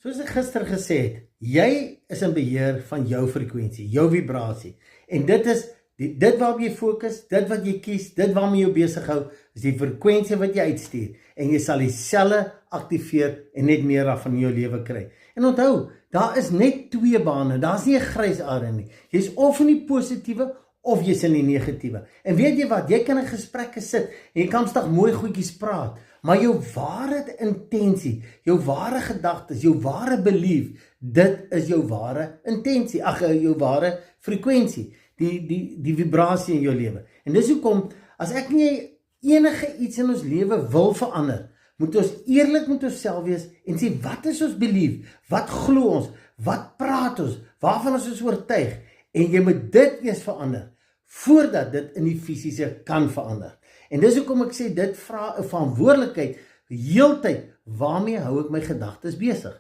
Soos ek gister gesê het, jy is in beheer van jou frekwensie, jou vibrasie. En dit is dit waarop jy fokus, dit wat jy kies, dit waarmee jy besig hou, is die frekwensie wat jy uitstuur. En jy sal die selle aktiveer en net meer af van jou lewe kry. En onthou, daar is net twee bane, daar is nie 'n grys area nie. Jy's of in die positiewe of jy's in die negatiewe. En weet jy wat, jy kan in gesprekke sit en jy kan stig mooi goedjies praat, maar jou ware intensie, jou ware gedagtes, jou ware belief, dit is jou ware intensie, jou ware frekwensie, die vibrasie in jou lewe. En dis hoekom, as ek nie enige iets in ons lewe wil verander, moet ons eerlik met onsself wees en sê, wat is ons belief? Wat glo ons? Wat praat ons? Waarvan is ons oortuig? En jy moet dit eers verander, voordat dit in die fisiese kan verander. En dis hoekom ek sê, dit vra 'n verantwoordelikheid, heeltyd, waarmee hou ek my gedagtes besig?